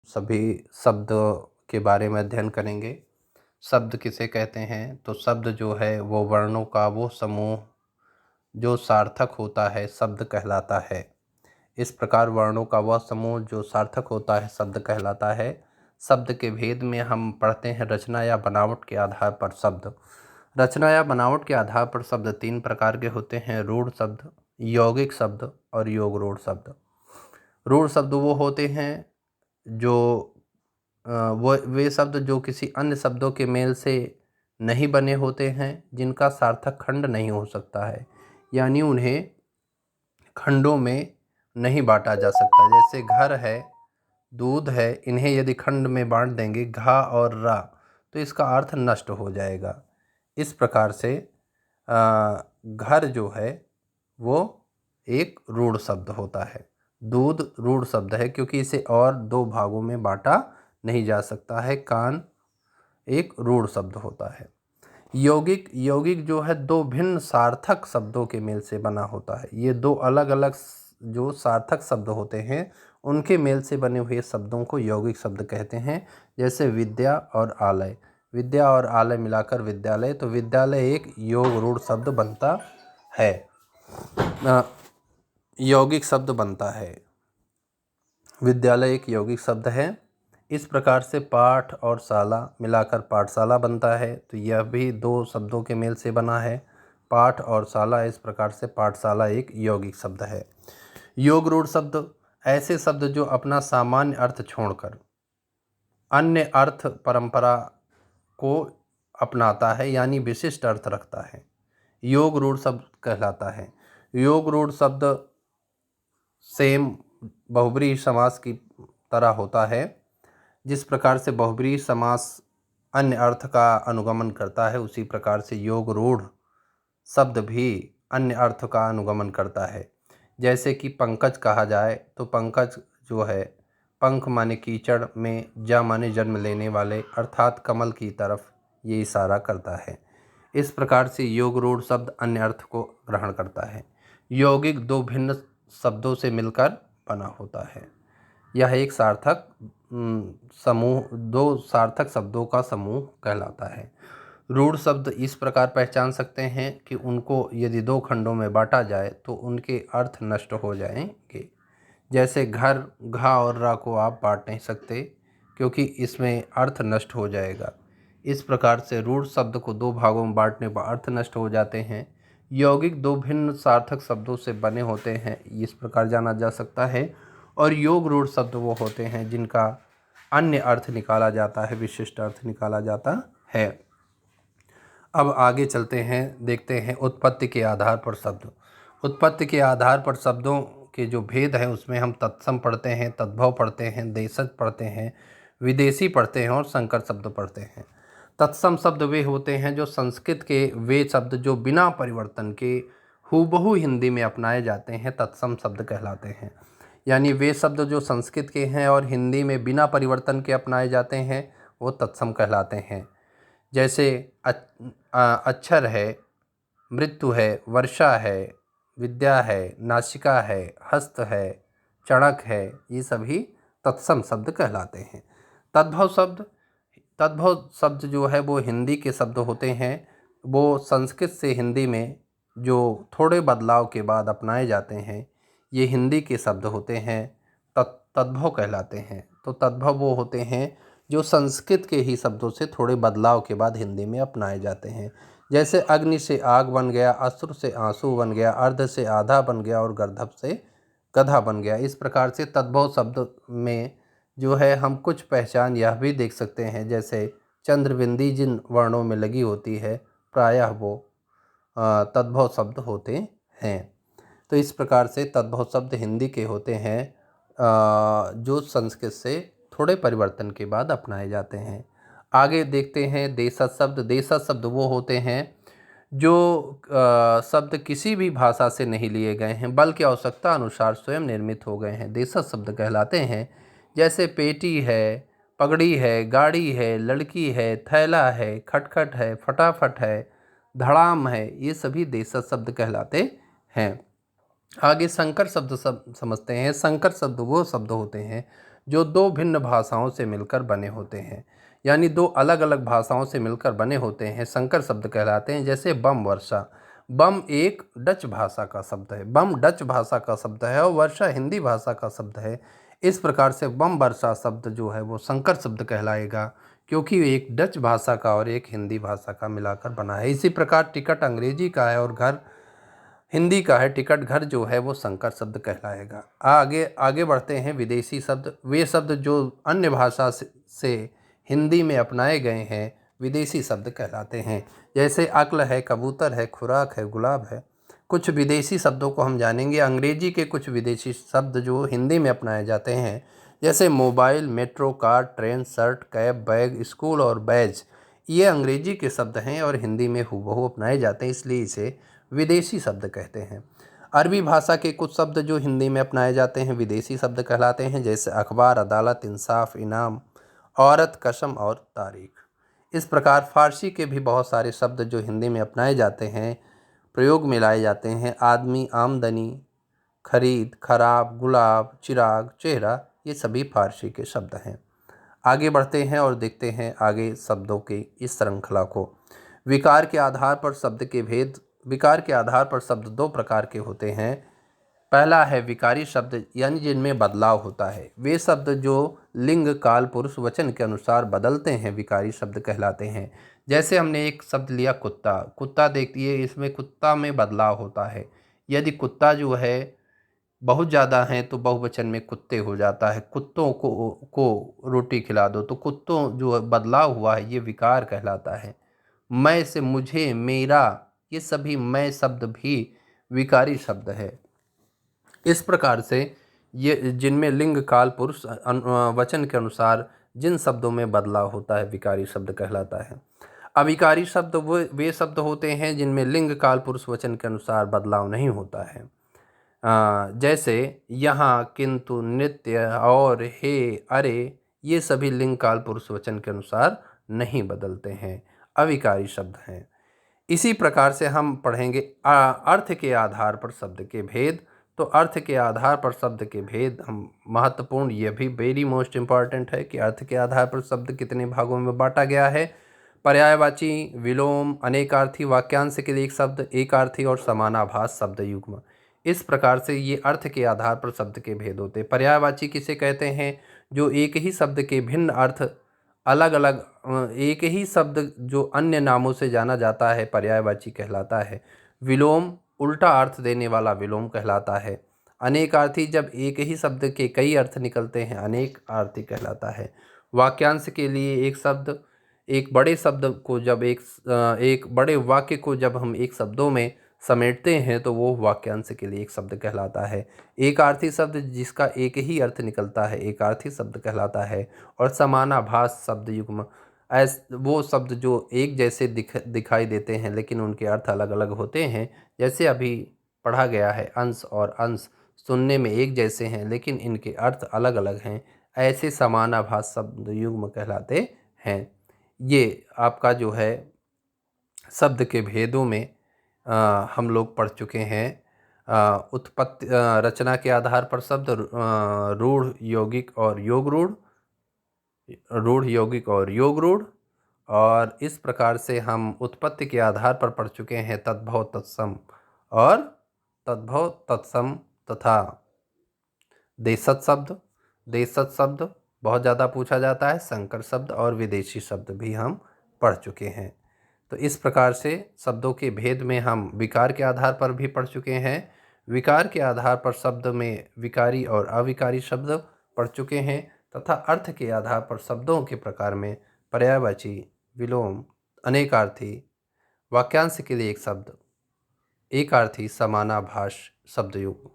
सभी शब्द के बारे में अध्ययन करेंगे। शब्द किसे कहते हैं? तो शब्द जो है वो वर्णों का वो समूह जो सार्थक होता है शब्द कहलाता है। इस प्रकार वर्णों का वह समूह जो सार्थक होता है शब्द कहलाता है। शब्द के भेद में हम पढ़ते हैं रचना या बनावट के आधार पर शब्द। रचना या बनावट के आधार पर शब्द तीन प्रकार के होते हैं: रूढ़ शब्द, यौगिक शब्द और योग रूढ़ शब्द। रूढ़ शब्द वो होते हैं जो वो वे शब्द जो किसी अन्य शब्दों के मेल से नहीं बने होते हैं, जिनका सार्थक खंड नहीं हो सकता है, यानी उन्हें खंडों में नहीं बांटा जा सकता। जैसे घर है, दूध है, इन्हें यदि खंड में बांट देंगे घा और रा, तो इसका अर्थ नष्ट हो जाएगा। इस प्रकार से घर जो है वो एक रूढ़ शब्द होता है। दूध रूढ़ शब्द है क्योंकि इसे और दो भागों में बांटा नहीं जा सकता है। कान एक रूढ़ शब्द होता है। यौगिक जो है दो भिन्न सार्थक शब्दों के मेल से बना होता है। ये दो अलग अलग जो सार्थक शब्द होते हैं उनके मेल से बने हुए शब्दों को यौगिक शब्द कहते हैं। जैसे विद्या और आलय, विद्या और आलय मिलाकर विद्यालय, तो विद्यालय एक योग रूढ़ शब्द बनता है, यौगिक शब्द बनता है। विद्यालय एक यौगिक शब्द है। इस प्रकार से पाठ और शाला मिलाकर पाठशाला बनता है, तो यह भी दो शब्दों के मेल से बना है, पाठ और शाला। इस प्रकार से पाठशाला एक यौगिक शब्द है। योग रूढ़ शब्द ऐसे शब्द जो अपना सामान्य अर्थ छोड़कर अन्य अर्थ परंपरा को अपनाता है, यानी विशिष्ट अर्थ रखता है, योग रूढ़ शब्द कहलाता है। योग रूढ़ शब्द सेम बहुब्रीहि समास की तरह होता है। जिस प्रकार से बहुब्रीहि समास अन्य अर्थ का अनुगमन करता है, उसी प्रकार से योग रूढ़ शब्द भी अन्य अर्थ का अनुगमन करता है। जैसे कि पंकज कहा जाए तो पंकज जो है, पंख माने कीचड़ में, जा माने जन्म लेने वाले, अर्थात कमल की तरफ ये इशारा करता है। इस प्रकार से योग रूढ़ शब्द अन्य अर्थ को ग्रहण करता है। यौगिक दो भिन्न शब्दों से मिलकर बना होता है। यह एक सार्थक समूह, दो सार्थक शब्दों का समूह कहलाता है। रूढ़ शब्द इस प्रकार पहचान सकते हैं कि उनको यदि दो खंडों में बांटा जाए तो उनके अर्थ नष्ट हो जाएंगे। जैसे घर, घा और रा को आप बांट नहीं सकते क्योंकि इसमें अर्थ नष्ट हो जाएगा। इस प्रकार से रूढ़ शब्द को दो भागों में बांटने पर अर्थ नष्ट हो जाते हैं। यौगिक दो भिन्न सार्थक शब्दों से बने होते हैं, इस प्रकार जाना जा सकता है। और योग रूढ़ शब्द वो होते हैं जिनका अन्य अर्थ निकाला जाता है, विशिष्ट अर्थ निकाला जाता है। अब आगे चलते हैं, देखते हैं उत्पत्ति के आधार पर शब्द। उत्पत्ति के आधार पर शब्दों के जो भेद हैं उसमें हम तत्सम पढ़ते हैं, तद्भव पढ़ते हैं, देशज पढ़ते हैं, विदेशी पढ़ते हैं और संकर शब्द पढ़ते हैं। तत्सम शब्द वे होते हैं जो संस्कृत के वे शब्द जो बिना परिवर्तन के हूबहू हिंदी में अपनाए जाते हैं, तत्सम शब्द कहलाते हैं। यानी वे शब्द जो संस्कृत के हैं और हिंदी में बिना परिवर्तन के अपनाए जाते हैं वो तत्सम कहलाते हैं। जैसे अक्षर है, मृत्यु है, वर्षा है, विद्या है, नासिका है, हस्त है, चणक है, ये सभी तत्सम शब्द कहलाते हैं। तद्भव शब्द जो है वो हिंदी के शब्द होते हैं। वो संस्कृत से हिंदी में जो थोड़े बदलाव के बाद अपनाए जाते हैं, ये हिंदी के शब्द होते हैं, तद्भव कहलाते हैं। तो तद्भव वो होते हैं जो संस्कृत के ही शब्दों से थोड़े बदलाव के बाद हिंदी में अपनाए जाते हैं। जैसे अग्नि से आग बन गया, अश्रु से आंसू बन गया, अर्ध से आधा बन गया और गर्दभ से गधा बन गया। इस प्रकार से तद्भव शब्द में जो है हम कुछ पहचान यह भी देख सकते हैं, जैसे चंद्रबिंदी जिन वर्णों में लगी होती है प्रायः वो तद्भव शब्द होते हैं। तो इस प्रकार से तद्भव शब्द हिंदी के होते हैं जो संस्कृत से थोड़े परिवर्तन के बाद अपनाए जाते हैं। आगे देखते हैं देशज शब्द। देशज शब्द वो होते हैं जो शब्द किसी भी भाषा से नहीं लिए गए हैं बल्कि आवश्यकता अनुसार स्वयं निर्मित हो गए हैं, देशज शब्द कहलाते हैं। जैसे पेटी है, पगड़ी है, गाड़ी है, लड़की है, थैला है, खटखट है, फटाफट है, धड़ाम है, ये सभी देशज शब्द कहलाते हैं। आगे संकर शब्द समझते हैं। संकर शब्द वो शब्द होते हैं जो दो भिन्न भाषाओं से मिलकर बने होते हैं, यानी दो अलग अलग भाषाओं से मिलकर बने होते हैं, संकर शब्द कहलाते हैं। जैसे बम वर्षा, बम एक डच भाषा का शब्द है, बम डच भाषा का शब्द है और वर्षा हिंदी भाषा का शब्द है। इस प्रकार से बम वर्षा शब्द जो है वो संकर शब्द कहलाएगा, क्योंकि एक डच भाषा का और एक हिंदी भाषा का मिलाकर बना है। इसी प्रकार टिकट अंग्रेजी का है और घर हिंदी का है, टिकट घर जो है वो संकर शब्द कहलाएगा। आगे आगे बढ़ते हैं। विदेशी शब्द, वे शब्द जो अन्य भाषा से हिंदी में अपनाए गए हैं, विदेशी शब्द कहलाते हैं। जैसे अक्ल है, कबूतर है, खुराक है, गुलाब है। कुछ विदेशी शब्दों को हम जानेंगे। अंग्रेजी के कुछ विदेशी शब्द जो हिंदी में अपनाए जाते हैं, जैसे mobile, metro, car, train, shirt, cab, bag, school और बैज, ये अंग्रेजी के शब्द हैं और हिंदी में हूबहू अपनाए जाते हैं, इसलिए इसे विदेशी शब्द कहते हैं। अरबी भाषा के कुछ शब्द जो हिंदी में अपनाए जाते हैं विदेशी शब्द कहलाते हैं, जैसे अखबार, अदालत, इंसाफ, इनाम, औरत, कसम और तारीख। इस प्रकार फारसी के भी बहुत सारे शब्द जो हिंदी में अपनाए जाते हैं, प्रयोग में लाए जाते हैं। आदमी, आमदनी, खरीद, खराब, गुलाब, चिराग, चेहरा, ये सभी फारसी के शब्द हैं। आगे बढ़ते हैं और देखते हैं आगे शब्दों की इस श्रृंखला को। विकार के आधार पर शब्द के भेद। विकार के आधार पर शब्द दो प्रकार के होते हैं। पहला है विकारी शब्द, यानी जिनमें बदलाव होता है। वे शब्द जो लिंग, काल, पुरुष, वचन के अनुसार बदलते हैं विकारी शब्द कहलाते हैं। जैसे हमने एक शब्द लिया कुत्ता, कुत्ता देखिए, इसमें कुत्ता में बदलाव होता है। यदि कुत्ता जो है बहुत ज़्यादा हैं तो बहुवचन में कुत्ते हो जाता है। कुत्तों को रोटी खिला दो, तो कुत्तों जो बदलाव हुआ है ये विकार कहलाता है। मैं से मुझे, मेरा, ये सभी मैं शब्द भी विकारी शब्द है। इस प्रकार से ये जिनमें लिंग, काल, पुरुष, वचन के अनुसार जिन शब्दों में बदलाव होता है विकारी शब्द कहलाता है। अविकारी शब्द वे शब्द होते हैं जिनमें लिंग, काल, पुरुष, वचन के अनुसार बदलाव नहीं होता है। जैसे यहाँ, किंतु, नित्य, और, हे, अरे, ये सभी लिंग, काल, पुरुष, वचन के अनुसार नहीं बदलते हैं, अविकारी शब्द हैं। इसी प्रकार से हम पढ़ेंगे अर्थ के आधार पर शब्द के भेद। तो अर्थ के आधार पर शब्द के भेद हम महत्वपूर्ण, ये भी वेरी मोस्ट इम्पॉर्टेंट है कि अर्थ के आधार पर शब्द कितने भागों में बांटा गया है। पर्यायवाची, विलोम, अनेकार्थी, वाक्यांश के लिए एक शब्द, एकार्थी और समानाभास शब्द युग्म। इस प्रकार से ये अर्थ के आधार पर शब्द के भेद होते हैं। पर्यायवाची किसे कहते हैं? जो एक ही शब्द के भिन्न अर्थ अलग अलग, एक ही शब्द जो अन्य नामों से जाना जाता है पर्यायवाची कहलाता है। विलोम उल्टा अर्थ देने वाला विलोम कहलाता है। अनेकार्थी जब एक ही शब्द के कई अर्थ निकलते हैं अनेक अर्थी कहलाता है। वाक्यांश के लिए एक शब्द, एक बड़े शब्द को जब एक बड़े वाक्य को जब हम एक शब्दों में समेटते हैं तो वो वाक्यांश के लिए एक शब्द कहलाता है। एकार्थी शब्द जिसका एक ही अर्थ निकलता है एकार्थी शब्द कहलाता है। और समानाभास शब्द युग्म वो शब्द जो एक जैसे दिखाई देते हैं लेकिन उनके अर्थ अलग अलग होते हैं। जैसे अभी पढ़ा गया है, अंश और अंश सुनने में एक जैसे हैं लेकिन इनके अर्थ अलग अलग हैं, ऐसे समानाभास शब्द युग्म कहलाते हैं। ये आपका जो है शब्द के भेदों में हम लोग पढ़ चुके हैं। उत्पत्ति, रचना के आधार पर शब्द, रूढ़, यौगिक और योग रूढ़, रूढ़, यौगिक और योग रूढ़। और इस प्रकार से हम उत्पत्ति के आधार पर पढ़ चुके हैं तद्भव, तत्सम और तद्भव, तत्सम तथा देशज शब्द। देशज शब्द बहुत ज़्यादा पूछा जाता है। संकर शब्द और विदेशी शब्द भी हम पढ़ चुके हैं। तो इस प्रकार से शब्दों के भेद में हम विकार के आधार पर भी पढ़ चुके हैं। विकार के आधार पर शब्द में विकारी और अविकारी शब्द पढ़ चुके हैं तथा अर्थ के आधार पर शब्दों के प्रकार में पर्यायवाची, विलोम, अनेकार्थी, वाक्यांश के लिए एक शब्द, एकार्थी, समानाभास शब्द युग्म